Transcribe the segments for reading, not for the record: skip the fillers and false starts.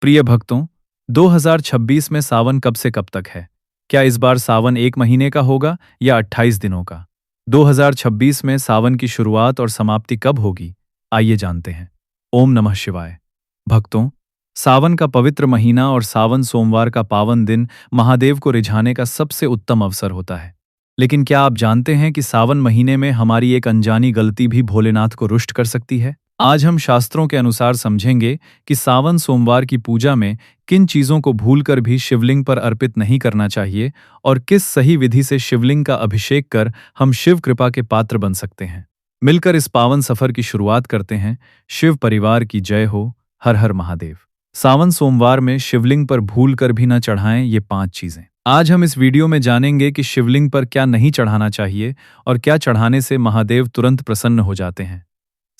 प्रिय भक्तों, 2026 में सावन कब से कब तक है? क्या इस बार सावन 1 महीने का होगा या 28 दिनों का? 2026 में सावन की शुरुआत और समाप्ति कब होगी? आइए जानते हैं। ओम नमः शिवाय। भक्तों, सावन का पवित्र महीना और सावन सोमवार का पावन दिन महादेव को रिझाने का सबसे उत्तम अवसर होता है। लेकिन क्या आप जानते हैं कि सावन महीने में हमारी एक अनजानी गलती भी भोलेनाथ को रुष्ट कर सकती है? आज हम शास्त्रों के अनुसार समझेंगे कि सावन सोमवार की पूजा में किन चीजों को भूलकर भी शिवलिंग पर अर्पित नहीं करना चाहिए और किस सही विधि से शिवलिंग का अभिषेक कर हम शिव कृपा के पात्र बन सकते हैं। मिलकर इस पावन सफर की शुरुआत करते हैं। शिव परिवार की जय हो। हर हर महादेव। सावन सोमवार में शिवलिंग पर भूलकर भी न चढ़ाएं ये 5 चीजें। आज हम इस वीडियो में जानेंगे कि शिवलिंग पर क्या नहीं चढ़ाना चाहिए और क्या चढ़ाने से महादेव तुरंत प्रसन्न हो जाते हैं।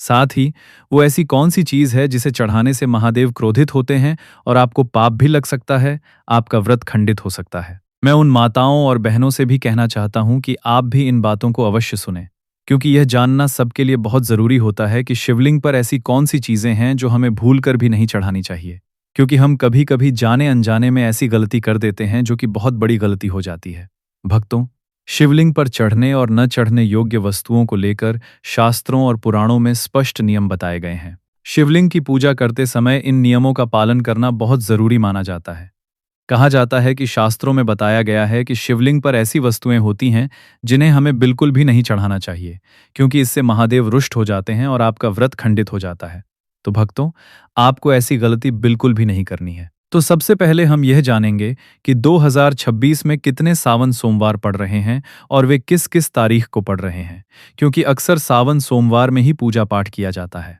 साथ ही वो ऐसी कौन सी चीज है जिसे चढ़ाने से महादेव क्रोधित होते हैं और आपको पाप भी लग सकता है, आपका व्रत खंडित हो सकता है। मैं उन माताओं और बहनों से भी कहना चाहता हूं कि आप भी इन बातों को अवश्य सुनें, क्योंकि यह जानना सबके लिए बहुत जरूरी होता है कि शिवलिंग पर ऐसी कौन सी चीजें हैं जो हमें भूलकर भी नहीं चढ़ानी चाहिए, क्योंकि हम कभी कभी जाने अनजाने में ऐसी गलती कर देते हैं जो कि बहुत बड़ी गलती हो जाती है। भक्तों, शिवलिंग पर चढ़ने और न चढ़ने योग्य वस्तुओं को लेकर शास्त्रों और पुराणों में स्पष्ट नियम बताए गए हैं। शिवलिंग की पूजा करते समय इन नियमों का पालन करना बहुत जरूरी माना जाता है। कहा जाता है कि शास्त्रों में बताया गया है कि शिवलिंग पर ऐसी वस्तुएं होती हैं जिन्हें हमें बिल्कुल भी नहीं चढ़ाना चाहिए, क्योंकि इससे महादेव रुष्ट हो जाते हैं और आपका व्रत खंडित हो जाता है। तो भक्तों, आपको ऐसी गलती बिल्कुल भी नहीं करनी है। तो सबसे पहले हम यह जानेंगे कि 2026 में कितने सावन सोमवार पड़ रहे हैं और वे किस किस तारीख को पड़ रहे हैं, क्योंकि अक्सर सावन सोमवार में ही पूजा पाठ किया जाता है।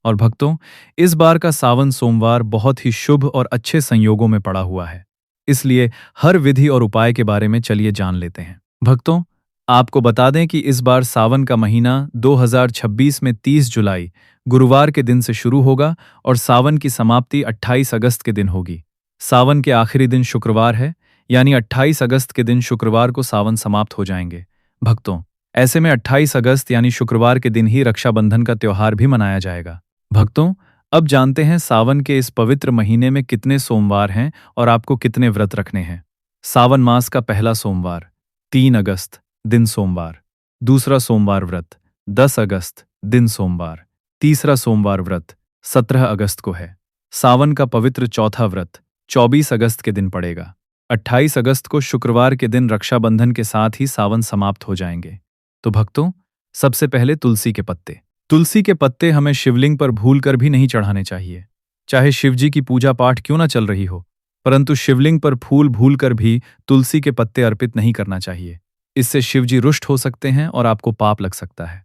और भक्तों, इस बार का सावन सोमवार बहुत ही शुभ और अच्छे संयोगों में पड़ा हुआ है, इसलिए हर विधि और उपाय के बारे में चलिए जान लेते हैं। भक्तों, आपको बता दें कि इस बार सावन का महीना 2026 में 30 जुलाई गुरुवार के दिन से शुरू होगा और सावन की समाप्ति 28 अगस्त के दिन होगी। सावन के आखिरी दिन शुक्रवार है, यानी 28 अगस्त के दिन शुक्रवार को सावन समाप्त हो जाएंगे। भक्तों, ऐसे में 28 अगस्त यानी शुक्रवार के दिन ही रक्षाबंधन का त्योहार भी मनाया जाएगा। भक्तों, अब जानते हैं सावन के इस पवित्र महीने में कितने सोमवार हैं और आपको कितने व्रत रखने हैं। सावन मास का पहला सोमवार 3 अगस्त दिन सोमवार, दूसरा सोमवार व्रत 10 अगस्त दिन सोमवार, तीसरा सोमवार व्रत 17 अगस्त को है। सावन का पवित्र चौथा व्रत 24 अगस्त के दिन पड़ेगा। 28 अगस्त को शुक्रवार के दिन रक्षाबंधन के साथ ही सावन समाप्त हो जाएंगे। तो भक्तों, सबसे पहले तुलसी के पत्ते। तुलसी के पत्ते हमें शिवलिंग पर भूलकर भी नहीं चढ़ाने चाहिए। चाहे शिवजी की पूजा पाठ क्यों ना चल रही हो, परंतु शिवलिंग पर फूल भूलकर भी तुलसी के पत्ते अर्पित नहीं करना चाहिए। इससे शिवजी रुष्ट हो सकते हैं और आपको पाप लग सकता है।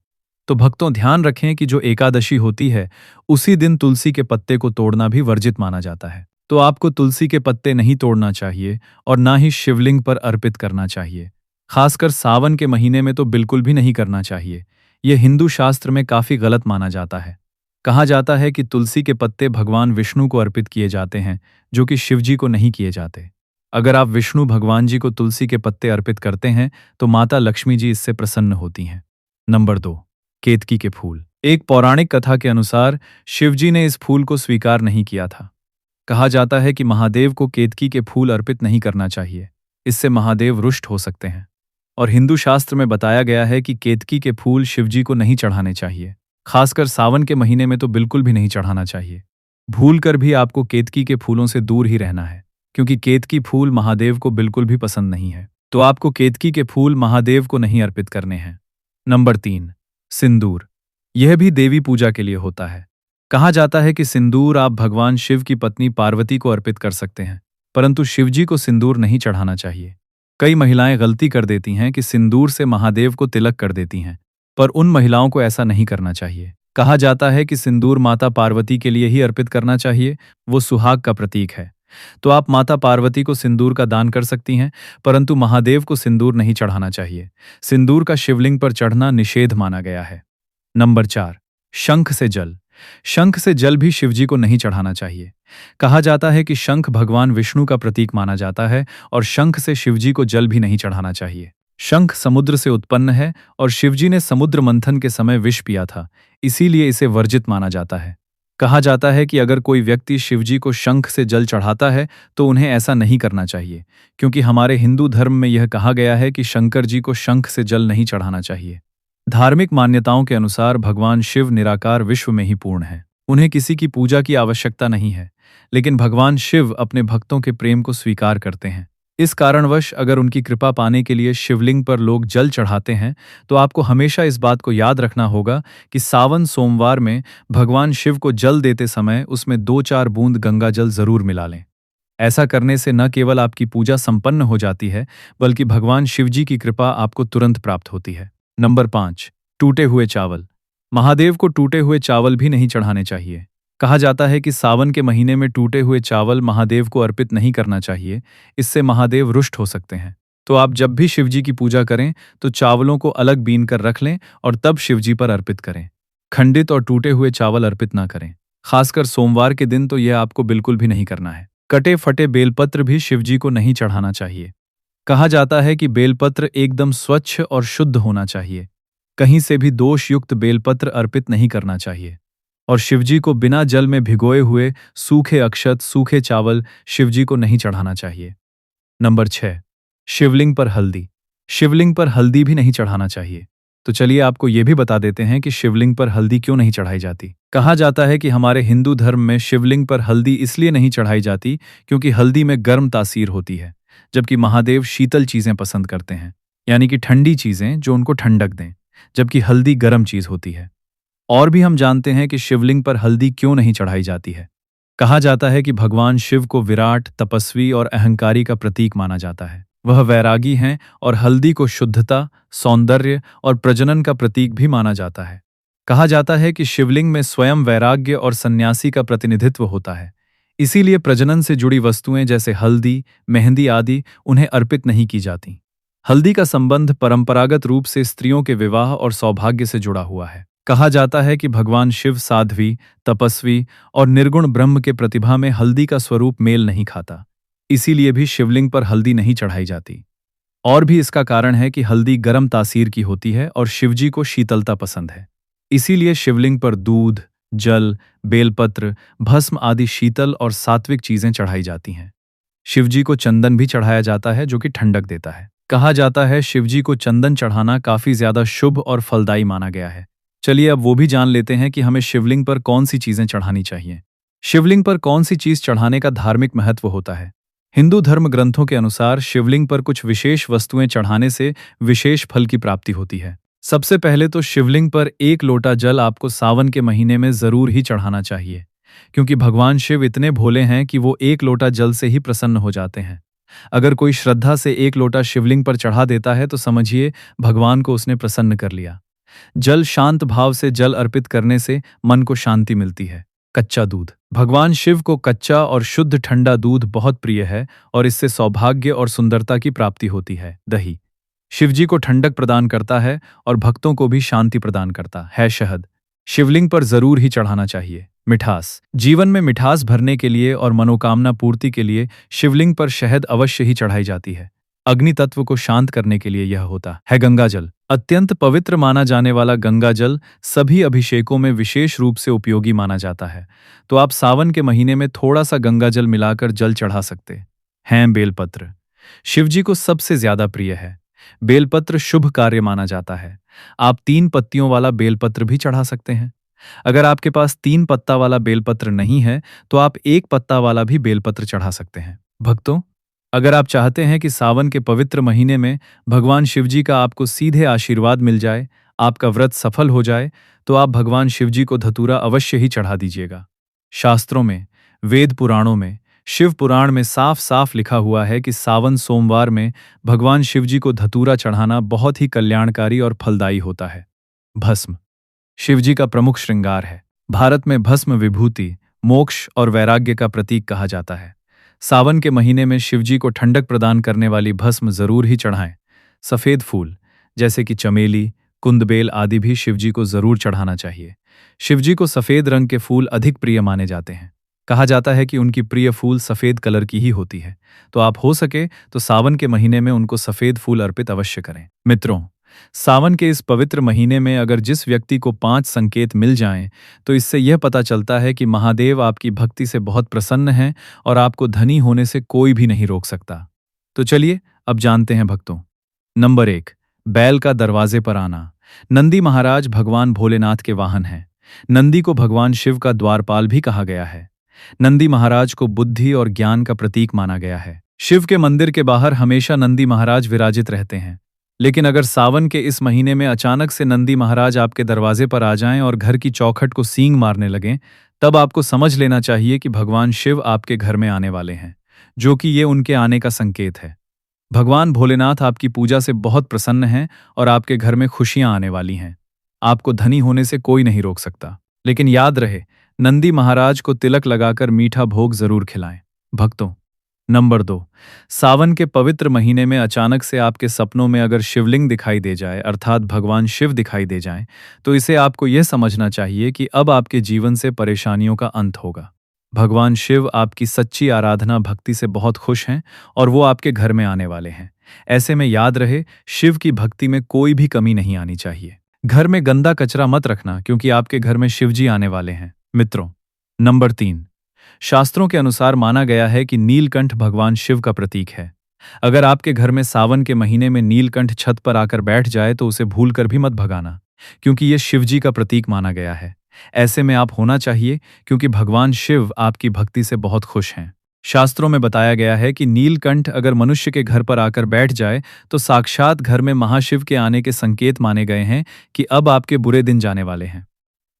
तो भक्तों, ध्यान रखें कि जो एकादशी होती है उसी दिन तुलसी के पत्ते को तोड़ना भी वर्जित माना जाता है। तो आपको तुलसी के पत्ते नहीं तोड़ना चाहिए और ना ही शिवलिंग पर अर्पित करना चाहिए। खासकर सावन के महीने में तो बिल्कुल भी नहीं करना चाहिए। यह हिंदू शास्त्र में काफी गलत माना जाता है। कहा जाता है कि तुलसी के पत्ते भगवान विष्णु को अर्पित किए जाते हैं, जो कि शिवजी को नहीं किए जाते। अगर आप विष्णु भगवान जी को तुलसी के पत्ते अर्पित करते हैं तो माता लक्ष्मी जी इससे प्रसन्न होती हैं। नंबर 2, केतकी के फूल। एक पौराणिक कथा के अनुसार शिवजी ने इस फूल को स्वीकार नहीं किया था। कहा जाता है कि महादेव को केतकी के फूल अर्पित नहीं करना चाहिए, इससे महादेव रुष्ट हो सकते हैं। और हिंदू शास्त्र में बताया गया है कि केतकी के फूल शिवजी को नहीं चढ़ाने चाहिए। खासकर सावन के महीने में तो बिल्कुल भी नहीं चढ़ाना चाहिए। भूलकर भी आपको केतकी के फूलों से दूर ही रहना है, क्योंकि केतकी फूल महादेव को बिल्कुल भी पसंद नहीं है। तो आपको केतकी के फूल महादेव को नहीं अर्पित करने हैं। नंबर 3, सिंदूर। यह भी देवी पूजा के लिए होता है। कहा जाता है कि सिंदूर आप भगवान शिव की पत्नी पार्वती को अर्पित कर सकते हैं, परंतु शिवजी को सिंदूर नहीं चढ़ाना चाहिए। कई महिलाएं गलती कर देती हैं कि सिंदूर से महादेव को तिलक कर देती हैं, पर उन महिलाओं को ऐसा नहीं करना चाहिए। कहा जाता है कि सिंदूर माता पार्वती के लिए ही अर्पित करना चाहिए, वो सुहाग का प्रतीक है। तो आप माता पार्वती को सिंदूर का दान कर सकती हैं, परंतु महादेव को सिंदूर नहीं चढ़ाना चाहिए। सिंदूर का शिवलिंग पर चढ़ना निषेध माना गया है। नंबर 4, शंख से जल। शंख से जल भी शिवजी को नहीं चढ़ाना चाहिए। कहा जाता है कि शंख भगवान विष्णु का प्रतीक माना जाता है और शंख से शिवजी को जल भी नहीं चढ़ाना चाहिए। शंख समुद्र से उत्पन्न है और शिवजी ने समुद्र मंथन के समय विष पिया था, इसीलिए इसे वर्जित माना जाता है। कहा जाता है कि अगर कोई व्यक्ति शिवजी को शंख से जल चढ़ाता है तो उन्हें ऐसा नहीं करना चाहिए, क्योंकि हमारे हिंदू धर्म में यह कहा गया है कि शंकर जी को शंख से जल नहीं चढ़ाना चाहिए। धार्मिक मान्यताओं के अनुसार भगवान शिव निराकार विश्व में ही पूर्ण है। उन्हें किसी की पूजा की आवश्यकता नहीं है, लेकिन भगवान शिव अपने भक्तों के प्रेम को स्वीकार करते हैं। इस कारणवश अगर उनकी कृपा पाने के लिए शिवलिंग पर लोग जल चढ़ाते हैं तो आपको हमेशा इस बात को याद रखना होगा कि सावन सोमवार में भगवान शिव को जल देते समय उसमें 2-4 बूंद गंगा जल जरूर मिला लें। ऐसा करने से न केवल आपकी पूजा संपन्न हो जाती है, बल्कि भगवान शिवजी की कृपा आपको तुरंत प्राप्त होती है। नंबर 5, टूटे हुए चावल। महादेव को टूटे हुए चावल भी नहीं चढ़ाने चाहिए। कहा जाता है कि सावन के महीने में टूटे हुए चावल महादेव को अर्पित नहीं करना चाहिए, इससे महादेव रुष्ट हो सकते हैं। तो आप जब भी शिवजी की पूजा करें तो चावलों को अलग बीन कर रख लें और तब शिवजी पर अर्पित करें। खंडित और टूटे हुए चावल अर्पित ना करें। खासकर सोमवार के दिन तो यह आपको बिल्कुल भी नहीं करना है। कटे फटे बेलपत्र भी शिवजी को नहीं चढ़ाना चाहिए। कहा जाता है कि बेलपत्र एकदम स्वच्छ और शुद्ध होना चाहिए। कहीं से भी दोष युक्त बेलपत्र अर्पित नहीं करना चाहिए। और शिवजी को बिना जल में भिगोए हुए सूखे अक्षत, सूखे चावल शिवजी को नहीं चढ़ाना चाहिए। नंबर 6, शिवलिंग पर हल्दी। शिवलिंग पर हल्दी भी नहीं चढ़ाना चाहिए। तो चलिए आपको यह भी बता देते हैं कि शिवलिंग पर हल्दी क्यों नहीं चढ़ाई जाती। कहा जाता है कि हमारे हिंदू धर्म में शिवलिंग पर हल्दी इसलिए नहीं चढ़ाई जाती क्योंकि हल्दी में गर्म तासीर होती है, जबकि महादेव शीतल चीजें पसंद करते हैं, यानी कि ठंडी चीजें जो उनको ठंडक दें, जबकि हल्दी गर्म चीज होती है। और भी हम जानते हैं कि शिवलिंग पर हल्दी क्यों नहीं चढ़ाई जाती है। कहा जाता है कि भगवान शिव को विराट, तपस्वी और अहंकारी का प्रतीक माना जाता है। वह वैरागी हैं और हल्दी को शुद्धता, सौंदर्य और प्रजनन का प्रतीक भी माना जाता है। कहा जाता है कि शिवलिंग में स्वयं वैराग्य और सन्यासी का प्रतिनिधित्व होता है। इसीलिए प्रजनन से जुड़ी वस्तुएं जैसे हल्दी, मेहंदी आदि उन्हें अर्पित नहीं की जाती। हल्दी का संबंध परंपरागत रूप से स्त्रियों के विवाह और सौभाग्य से जुड़ा हुआ है। कहा जाता है कि भगवान शिव साध्वी, तपस्वी और निर्गुण ब्रह्म के प्रतिभा में हल्दी का स्वरूप मेल नहीं खाता, इसीलिए भी शिवलिंग पर हल्दी नहीं चढ़ाई जाती। और भी इसका कारण है कि हल्दी गर्म तासीर की होती है और शिवजी को शीतलता पसंद है। इसीलिए शिवलिंग पर दूध, जल, बेलपत्र, भस्म आदि शीतल और सात्विक चीजें चढ़ाई जाती हैं। शिवजी को चंदन भी चढ़ाया जाता है जो कि ठंडक देता है। कहा जाता है शिवजी को चंदन चढ़ाना काफी ज्यादा शुभ और फलदायी माना गया है। चलिए अब वो भी जान लेते हैं कि हमें शिवलिंग पर कौन सी चीजें चढ़ानी चाहिए। शिवलिंग पर कौन सी चीज चढ़ाने का धार्मिक महत्व होता है। हिंदू धर्म ग्रंथों के अनुसार शिवलिंग पर कुछ विशेष वस्तुएं चढ़ाने से विशेष फल की प्राप्ति होती है। सबसे पहले तो शिवलिंग पर 1 लोटा जल आपको सावन के महीने में जरूर ही चढ़ाना चाहिए, क्योंकि भगवान शिव इतने भोले हैं कि वो 1 लोटा जल से ही प्रसन्न हो जाते हैं। अगर कोई श्रद्धा से 1 लोटा शिवलिंग पर चढ़ा देता है तो समझिए भगवान को उसने प्रसन्न कर लिया। जल शांत भाव से जल अर्पित करने से मन को शांति मिलती है। कच्चा दूध। भगवान शिव को कच्चा और शुद्ध ठंडा दूध बहुत प्रिय है और इससे सौभाग्य और सुंदरता की प्राप्ति होती है। दही। शिवजी को ठंडक प्रदान करता है और भक्तों को भी शांति प्रदान करता है। शहद। शिवलिंग पर जरूर ही चढ़ाना चाहिए। मिठास। जीवन में मिठास भरने के लिए और मनोकामना पूर्ति के लिए शिवलिंग पर शहद अवश्य ही चढ़ाई जाती है। अग्नि तत्व को शांत करने के लिए यह होता है। गंगाजल। अत्यंत पवित्र माना जाने वाला गंगाजल सभी अभिषेकों में विशेष रूप से उपयोगी माना जाता है, तो आप सावन के महीने में थोड़ा सा गंगाजल मिलाकर जल चढ़ा सकते हैं। बेलपत्र। शिवजी को सबसे ज्यादा प्रिय है। बेलपत्र शुभ कार्य माना जाता है। आप 3 पत्तियों वाला बेलपत्र भी चढ़ा सकते हैं। अगर आपके पास 3 पत्ता वाला बेलपत्र नहीं है तो आप 1 पत्ता वाला भी बेलपत्र चढ़ा सकते हैं। भक्तों, अगर आप चाहते हैं कि सावन के पवित्र महीने में भगवान शिवजी का आपको सीधे आशीर्वाद मिल जाए, आपका व्रत सफल हो जाए, तो आप भगवान शिवजी को धतूरा अवश्य ही चढ़ा दीजिएगा। शास्त्रों में, वेद पुराणों में, शिव पुराण में साफ साफ लिखा हुआ है कि सावन सोमवार में भगवान शिवजी को धतूरा चढ़ाना बहुत ही कल्याणकारी और फलदायी होता है। भस्म। शिवजी का प्रमुख श्रृंगार है। भारत में भस्म विभूति, मोक्ष और वैराग्य का प्रतीक कहा जाता है। सावन के महीने में शिवजी को ठंडक प्रदान करने वाली भस्म जरूर ही चढ़ाएं। सफेद फूल जैसे कि चमेली, कुंदबेल आदि भी शिवजी को जरूर चढ़ाना चाहिए। शिवजी को सफेद रंग के फूल अधिक प्रिय माने जाते हैं। कहा जाता है कि उनकी प्रिय फूल सफेद कलर की ही होती है, तो आप हो सके तो सावन के महीने में उनको सफेद फूल अर्पित अवश्य करें। मित्रों, सावन के इस पवित्र महीने में अगर जिस व्यक्ति को 5 संकेत मिल जाएं, तो इससे यह पता चलता है कि महादेव आपकी भक्ति से बहुत प्रसन्न हैं और आपको धनी होने से कोई भी नहीं रोक सकता। तो चलिए अब जानते हैं भक्तों। नंबर 1, बैल का दरवाजे पर आना। नंदी महाराज भगवान भोलेनाथ के वाहन हैं। नंदी को भगवान शिव का द्वारपाल भी कहा गया है। नंदी महाराज को बुद्धि और ज्ञान का प्रतीक माना गया है। शिव के मंदिर के बाहर हमेशा नंदी महाराज विराजित रहते हैं। लेकिन अगर सावन के इस महीने में अचानक से नंदी महाराज आपके दरवाजे पर आ जाएं और घर की चौखट को सींग मारने लगें, तब आपको समझ लेना चाहिए कि भगवान शिव आपके घर में आने वाले हैं, जो कि ये उनके आने का संकेत है। भगवान भोलेनाथ आपकी पूजा से बहुत प्रसन्न हैं और आपके घर में खुशियां आने वाली हैं। आपको धनी होने से कोई नहीं रोक सकता। लेकिन याद रहे, नंदी महाराज को तिलक लगाकर मीठा भोग जरूर खिलाएं। भक्तों, नंबर 2, सावन के पवित्र महीने में अचानक से आपके सपनों में अगर शिवलिंग दिखाई दे जाए, अर्थात भगवान शिव दिखाई दे जाएं, तो इसे आपको यह समझना चाहिए कि अब आपके जीवन से परेशानियों का अंत होगा। भगवान शिव आपकी सच्ची आराधना भक्ति से बहुत खुश हैं और वो आपके घर में आने वाले हैं। ऐसे में याद रहे, शिव की भक्ति में कोई भी कमी नहीं आनी चाहिए। घर में गंदा कचरा मत रखना, क्योंकि आपके घर में शिवजी आने वाले हैं। मित्रों, नंबर 3, शास्त्रों के अनुसार माना गया है कि नीलकंठ भगवान शिव का प्रतीक है। अगर आपके घर में सावन के महीने में नीलकंठ छत पर आकर बैठ जाए तो उसे भूलकर भी मत भगाना, क्योंकि यह शिवजी का प्रतीक माना गया है। ऐसे में आप होना चाहिए, क्योंकि भगवान शिव आपकी भक्ति से बहुत खुश हैं। शास्त्रों में बताया गया है कि नीलकंठ अगर मनुष्य के घर पर आकर बैठ जाए तो साक्षात घर में महाशिव के आने के संकेत माने गए हैं कि अब आपके बुरे दिन जाने वाले हैं।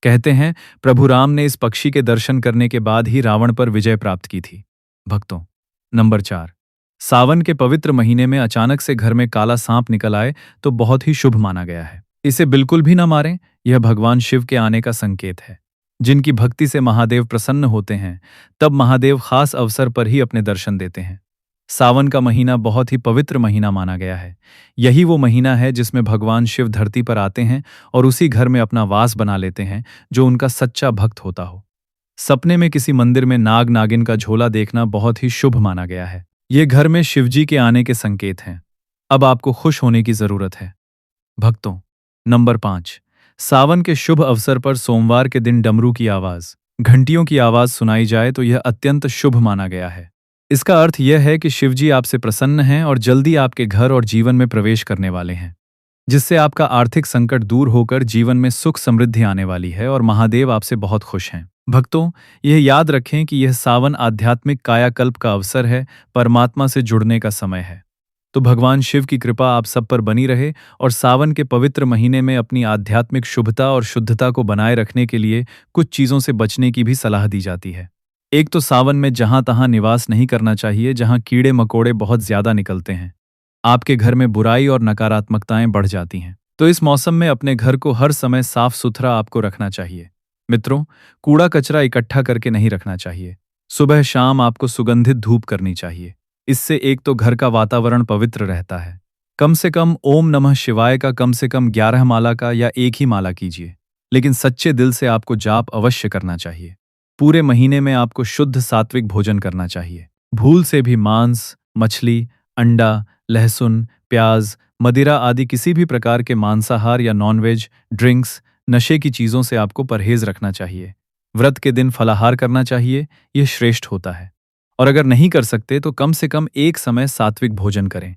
कहते हैं, प्रभु राम ने इस पक्षी के दर्शन करने के बाद ही रावण पर विजय प्राप्त की थी। भक्तों, नंबर 4, सावन के पवित्र महीने में अचानक से घर में काला सांप निकल आए तो बहुत ही शुभ माना गया है। इसे बिल्कुल भी न मारें, यह भगवान शिव के आने का संकेत है। जिनकी भक्ति से महादेव प्रसन्न होते हैं, तब महादेव खास अवसर पर ही अपने दर्शन देते हैं। सावन का महीना बहुत ही पवित्र महीना माना गया है। यही वो महीना है जिसमें भगवान शिव धरती पर आते हैं और उसी घर में अपना वास बना लेते हैं जो उनका सच्चा भक्त होता हो। सपने में किसी मंदिर में नाग नागिन का झोला देखना बहुत ही शुभ माना गया है। ये घर में शिवजी के आने के संकेत हैं। अब आपको खुश होने की जरूरत है। भक्तों, नंबर 5, सावन के शुभ अवसर पर सोमवार के दिन डमरू की आवाज, घंटियों की आवाज सुनाई जाए तो यह अत्यंत शुभ माना गया है। इसका अर्थ यह है कि शिवजी आपसे प्रसन्न हैं और जल्दी आपके घर और जीवन में प्रवेश करने वाले हैं, जिससे आपका आर्थिक संकट दूर होकर जीवन में सुख समृद्धि आने वाली है और महादेव आपसे बहुत खुश हैं। भक्तों, यह याद रखें कि यह सावन आध्यात्मिक कायाकल्प का अवसर है, परमात्मा से जुड़ने का समय है। तो भगवान शिव की कृपा आप सब पर बनी रहे और सावन के पवित्र महीने में अपनी आध्यात्मिक शुभता और शुद्धता को बनाए रखने के लिए कुछ चीज़ों से बचने की भी सलाह दी जाती है। एक तो सावन में जहां तहां निवास नहीं करना चाहिए, जहां कीड़े मकोड़े बहुत ज्यादा निकलते हैं। आपके घर में बुराई और नकारात्मकताएं बढ़ जाती हैं। तो इस मौसम में अपने घर को हर समय साफ सुथरा आपको रखना चाहिए। मित्रों, कूड़ा कचरा इकट्ठा करके नहीं रखना चाहिए। सुबह शाम आपको सुगंधित धूप करनी चाहिए। इससे एक तो घर का वातावरण पवित्र रहता है। कम से कम ओम नमः शिवाय का कम से कम 11 माला का या एक ही माला कीजिए, लेकिन सच्चे दिल से आपको जाप अवश्य करना चाहिए। पूरे महीने में आपको शुद्ध सात्विक भोजन करना चाहिए। भूल से भी मांस, मछली, अंडा, लहसुन, प्याज, मदिरा आदि किसी भी प्रकार के मांसाहार या नॉनवेज, ड्रिंक्स, नशे की चीज़ों से आपको परहेज रखना चाहिए। व्रत के दिन फलाहार करना चाहिए, यह श्रेष्ठ होता है। और अगर नहीं कर सकते तो कम से कम एक समय सात्विक भोजन करें।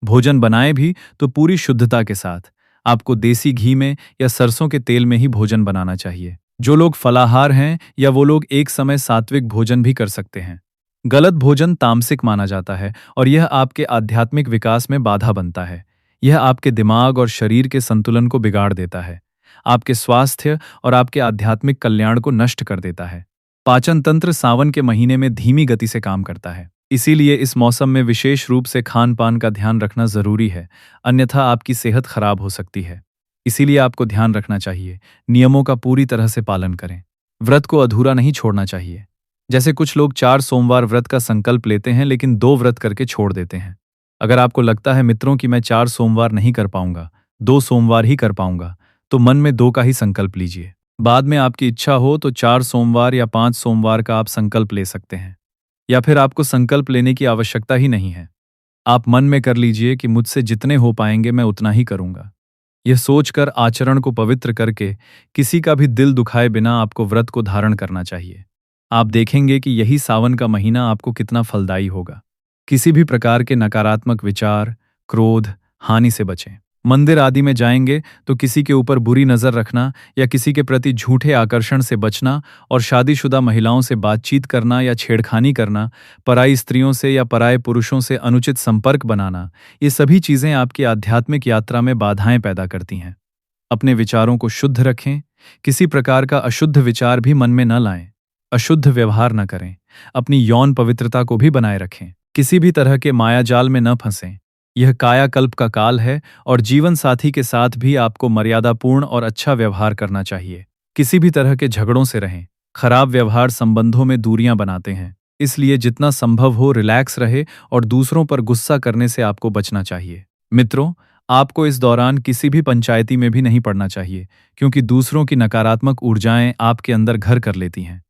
भोजन बनाएं भी तो पूरी शुद्धता के साथ। आपको देसी घी में या सरसों के तेल में ही भोजन बनाना चाहिए। जो लोग फलाहार हैं या वो लोग एक समय सात्विक भोजन भी कर सकते हैं। गलत भोजन तामसिक माना जाता है और यह आपके आध्यात्मिक विकास में बाधा बनता है। यह आपके दिमाग और शरीर के संतुलन को बिगाड़ देता है, आपके स्वास्थ्य और आपके आध्यात्मिक कल्याण को नष्ट कर देता है। पाचन तंत्र सावन के महीने में धीमी गति से काम करता है, इसीलिए इस मौसम में विशेष रूप से खान पान का ध्यान रखना जरूरी है, अन्यथा आपकी सेहत खराब हो सकती है। इसीलिए आपको ध्यान रखना चाहिए, नियमों का पूरी तरह से पालन करें। व्रत को अधूरा नहीं छोड़ना चाहिए। जैसे कुछ लोग 4 सोमवार व्रत का संकल्प लेते हैं लेकिन 2 व्रत करके छोड़ देते हैं। अगर आपको लगता है मित्रों कि मैं 4 सोमवार नहीं कर पाऊंगा, 2 सोमवार ही कर पाऊंगा, तो मन में 2 का ही संकल्प लीजिए। बाद में आपकी इच्छा हो तो 4 सोमवार या 5 सोमवार का आप संकल्प ले सकते हैं, या फिर आपको संकल्प लेने की आवश्यकता ही नहीं है। आप मन में कर लीजिए कि मुझसे जितने हो पाएंगे मैं उतना ही करूंगा। यह सोचकर आचरण को पवित्र करके किसी का भी दिल दुखाए बिना आपको व्रत को धारण करना चाहिए। आप देखेंगे कि यही सावन का महीना आपको कितना फलदायी होगा। किसी भी प्रकार के नकारात्मक विचार, क्रोध, हानि से बचें। मंदिर आदि में जाएंगे तो किसी के ऊपर बुरी नजर रखना या किसी के प्रति झूठे आकर्षण से बचना और शादीशुदा महिलाओं से बातचीत करना या छेड़खानी करना, पराई स्त्रियों से या पराये पुरुषों से अनुचित संपर्क बनाना, ये सभी चीजें आपकी आध्यात्मिक यात्रा में बाधाएं पैदा करती हैं। अपने विचारों को शुद्ध रखें, किसी प्रकार का अशुद्ध विचार भी मन में न लाएं। अशुद्ध व्यवहार न करें, अपनी यौन पवित्रता को भी बनाए रखें। किसी भी तरह के मायाजाल में न फंसें। यह कायाकल्प का काल है और जीवन साथी के साथ भी आपको मर्यादापूर्ण और अच्छा व्यवहार करना चाहिए। किसी भी तरह के झगड़ों से रहें। खराब व्यवहार संबंधों में दूरियां बनाते हैं, इसलिए जितना संभव हो रिलैक्स रहे और दूसरों पर गुस्सा करने से आपको बचना चाहिए। मित्रों, आपको इस दौरान किसी भी पंचायती में भी नहीं पड़ना चाहिए, क्योंकि दूसरों की नकारात्मक ऊर्जाएं आपके अंदर घर कर लेती हैं।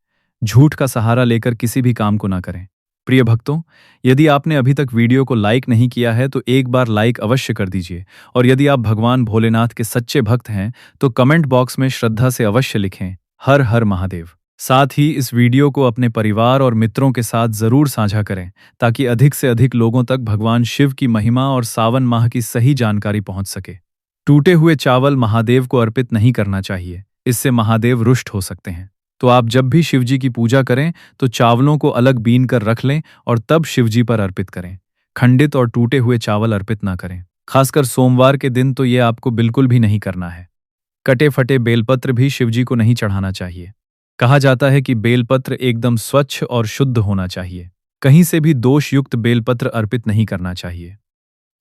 झूठ का सहारा लेकर किसी भी काम को ना करें। प्रिय भक्तों, यदि आपने अभी तक वीडियो को लाइक नहीं किया है तो एक बार लाइक अवश्य कर दीजिए, और यदि आप भगवान भोलेनाथ के सच्चे भक्त हैं तो कमेंट बॉक्स में श्रद्धा से अवश्य लिखें, हर हर महादेव। साथ ही इस वीडियो को अपने परिवार और मित्रों के साथ जरूर साझा करें, ताकि अधिक से अधिक लोगों तक भगवान शिव की महिमा और सावन माह की सही जानकारी पहुंच सके। टूटे हुए चावल महादेव को अर्पित नहीं करना चाहिए, इससे महादेव रुष्ट हो सकते हैं। तो आप जब भी शिवजी की पूजा करें तो चावलों को अलग बीन कर रख लें और तब शिवजी पर अर्पित करें। खंडित और टूटे हुए चावल अर्पित ना करें, खासकर सोमवार के दिन तो ये आपको बिल्कुल भी नहीं करना है। कटे फटे बेलपत्र भी शिवजी को नहीं चढ़ाना चाहिए। कहा जाता है कि बेलपत्र एकदम स्वच्छ और शुद्ध होना चाहिए। कहीं से भी दोष युक्त बेलपत्र अर्पित नहीं करना चाहिए।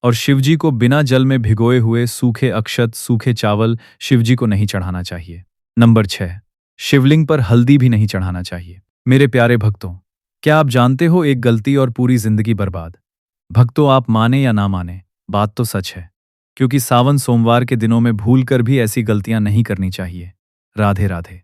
और शिवजी को बिना जल में भिगोए हुए सूखे अक्षत, सूखे चावल शिवजी को नहीं चढ़ाना चाहिए। नंबर 6, शिवलिंग पर हल्दी भी नहीं चढ़ाना चाहिए। मेरे प्यारे भक्तों, क्या आप जानते हो एक गलती और पूरी जिंदगी बर्बाद। भक्तों, आप माने या ना माने, बात तो सच है, क्योंकि सावन सोमवार के दिनों में भूलकर भी ऐसी गलतियां नहीं करनी चाहिए। राधे राधे।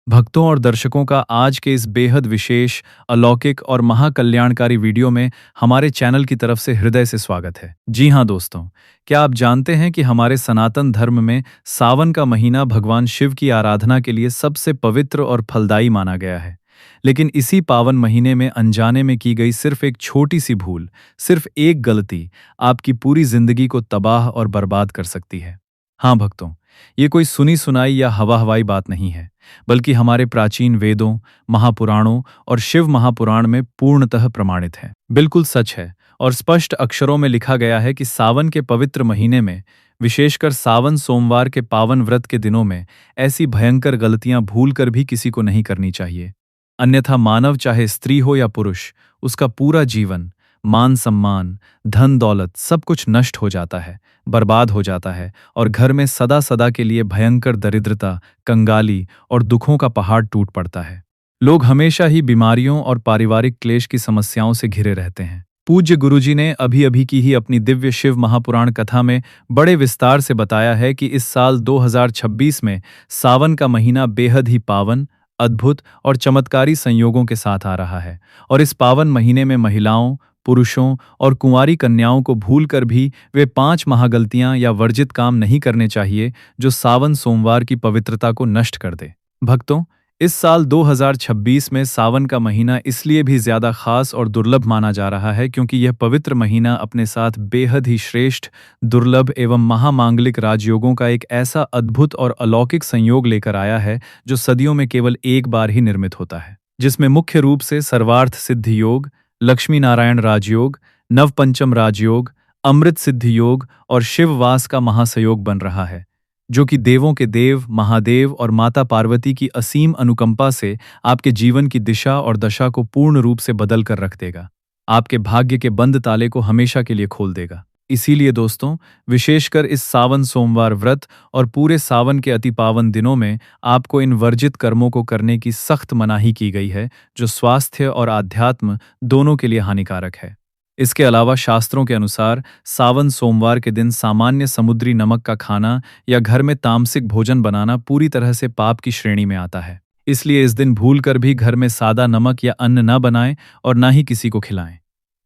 भक्तों और दर्शकों का आज के इस बेहद विशेष, अलौकिक और महाकल्याणकारी वीडियो में हमारे चैनल की तरफ से हृदय से स्वागत है। जी हाँ दोस्तों, क्या आप जानते हैं कि हमारे सनातन धर्म में सावन का महीना भगवान शिव की आराधना के लिए सबसे पवित्र और फलदायी माना गया है। लेकिन इसी पावन महीने में अनजाने में की गई सिर्फ एक छोटी सी भूल, सिर्फ एक गलती आपकी पूरी जिंदगी को तबाह और बर्बाद कर सकती है। हाँ भक्तों, ये कोई सुनी सुनाई या हवा हवाई बात नहीं है, बल्कि हमारे प्राचीन वेदों, महापुराणों और शिव महापुराण में पूर्णतः प्रमाणित है। बिल्कुल सच है और स्पष्ट अक्षरों में लिखा गया है कि सावन के पवित्र महीने में, विशेषकर सावन सोमवार के पावन व्रत के दिनों में, ऐसी भयंकर गलतियां भूलकर भी किसी को नहीं करनी चाहिए। अन्यथा मानव, चाहे स्त्री हो या पुरुष, उसका पूरा जीवन, मान सम्मान, धन दौलत सब कुछ नष्ट हो जाता है, बर्बाद हो जाता है, और घर में सदा सदा के लिए भयंकर दरिद्रता, कंगाली और दुखों का पहाड़ टूट पड़ता है। लोग हमेशा ही बीमारियों और पारिवारिक क्लेश की समस्याओं से घिरे रहते हैं। पूज्य गुरुजी ने अभी अभी की ही अपनी दिव्य शिव महापुराण कथा में बड़े विस्तार से बताया है कि इस साल 2026 में सावन का महीना बेहद ही पावन, अद्भुत और चमत्कारी संयोगों के साथ आ रहा है। और इस पावन महीने में महिलाओं, पुरुषों और कुंवारी कन्याओं को भूलकर भी वे 5 महागलतियां या वर्जित काम नहीं करने चाहिए जो सावन सोमवार की पवित्रता को नष्ट कर दे। भक्तों, इस साल 2026 में सावन का महीना इसलिए भी ज्यादा खास और दुर्लभ माना जा रहा है क्योंकि यह पवित्र महीना अपने साथ बेहद ही श्रेष्ठ, दुर्लभ एवं महामांगलिक राजयोगों का एक ऐसा अद्भुत और अलौकिक संयोग लेकर आया है जो सदियों में केवल एक बार ही निर्मित होता है, जिसमें मुख्य रूप से सर्वार्थ सिद्धि योग, लक्ष्मी नारायण राजयोग, नवपंचम राजयोग, अमृत सिद्धि योग और शिववास का महासयोग बन रहा है, जो कि देवों के देव महादेव और माता पार्वती की असीम अनुकंपा से आपके जीवन की दिशा और दशा को पूर्ण रूप से बदल कर रख देगा। आपके भाग्य के बंद ताले को हमेशा के लिए खोल देगा। इसीलिए दोस्तों, विशेषकर इस सावन सोमवार व्रत और पूरे सावन के अति पावन दिनों में आपको इन वर्जित कर्मों को करने की सख्त मनाही की गई है, जो स्वास्थ्य और आध्यात्म दोनों के लिए हानिकारक है। इसके अलावा शास्त्रों के अनुसार सावन सोमवार के दिन सामान्य समुद्री नमक का खाना या घर में तामसिक भोजन बनाना पूरी तरह से पाप की श्रेणी में आता है। इसलिए इस दिन भूलकर भी घर में सादा नमक या अन्न न बनाएं और न ही किसी को खिलाएं।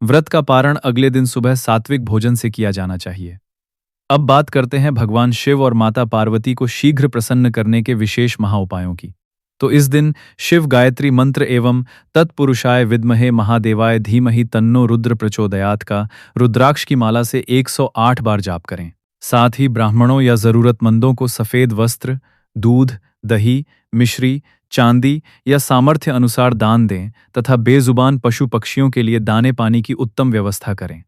व्रत का पारण अगले दिन सुबह सात्विक भोजन से किया जाना चाहिए। अब बात करते हैं भगवान शिव और माता पार्वती को शीघ्र प्रसन्न करने के विशेष महाउपायों की। तो इस दिन शिव गायत्री मंत्र एवं तत्पुरुषाय विद्महे महादेवाय धीमहि तन्नो रुद्र प्रचोदयात का रुद्राक्ष की माला से 108 बार जाप करें। साथ ही ब्राह्मणों या जरूरतमंदों को सफेद वस्त्र, दूध, दही, मिश्री, चांदी या सामर्थ्य अनुसार दान दें तथा बेजुबान पशु पक्षियों के लिए दाने पानी की उत्तम व्यवस्था करें।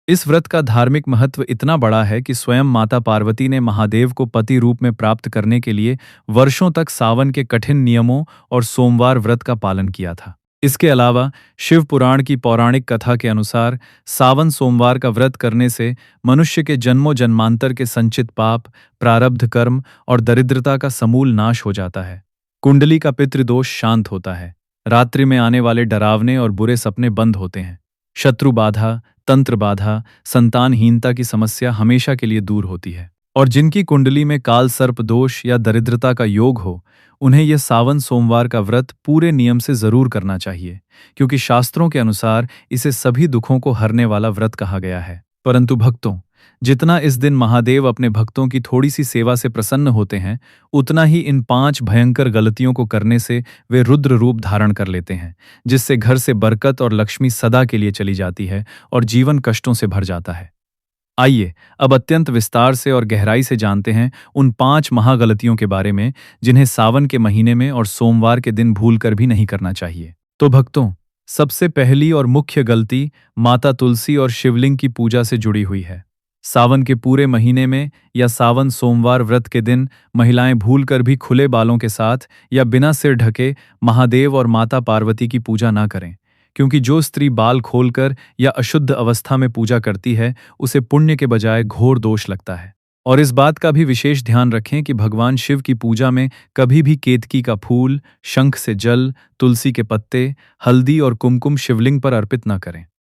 इस व्रत का धार्मिक महत्व इतना बड़ा है कि स्वयं माता पार्वती ने महादेव को पति रूप में प्राप्त करने के लिए वर्षों तक सावन के कठिन नियमों और सोमवार व्रत का पालन किया था। इसके अलावा शिव पुराण की पौराणिक कथा के अनुसार सावन सोमवार का व्रत करने से मनुष्य के जन्मों जन्मांतर के संचित पाप, प्रारब्ध कर्म और दरिद्रता का समूल नाश हो जाता है। कुंडली का पितृदोष शांत होता है। रात्रि में आने वाले डरावने और बुरे सपने बंद होते हैं। शत्रु बाधा, तंत्र बाधा, संतानहीनता की समस्या हमेशा के लिए दूर होती है। और जिनकी कुंडली में काल सर्प दोष या दरिद्रता का योग हो, उन्हें यह सावन सोमवार का व्रत पूरे नियम से जरूर करना चाहिए, क्योंकि शास्त्रों के अनुसार इसे सभी दुखों को हरने वाला व्रत कहा गया है। परंतु भक्तों, जितना इस दिन महादेव अपने भक्तों की थोड़ी सी सेवा से प्रसन्न होते हैं, उतना ही इन 5 भयंकर गलतियों को करने से वे रुद्र रूप धारण कर लेते हैं, जिससे घर से बरकत और लक्ष्मी सदा के लिए चली जाती है और जीवन कष्टों से भर जाता है। आइए अब अत्यंत विस्तार से और गहराई से जानते हैं उन 5 महागलतियों के बारे में, जिन्हें सावन के महीने में और सोमवार के दिन भूलकर भी नहीं करना चाहिए। तो भक्तों, सबसे पहली और मुख्य गलती माता तुलसी और शिवलिंग की पूजा से जुड़ी हुई है। सावन के पूरे महीने में या सावन सोमवार व्रत के दिन महिलाएं भूलकर भी खुले बालों के साथ या बिना सिर ढके महादेव और माता पार्वती की पूजा ना करें, क्योंकि जो स्त्री बाल खोलकर या अशुद्ध अवस्था में पूजा करती है, उसे पुण्य के बजाय घोर दोष लगता है। और इस बात का भी विशेष ध्यान रखें कि भगवान शिव की पूजा में कभी भी केतकी का फूल, शंख से जल, तुलसी के पत्ते, हल्दी और कुमकुम शिवलिंग पर अर्पित न करें।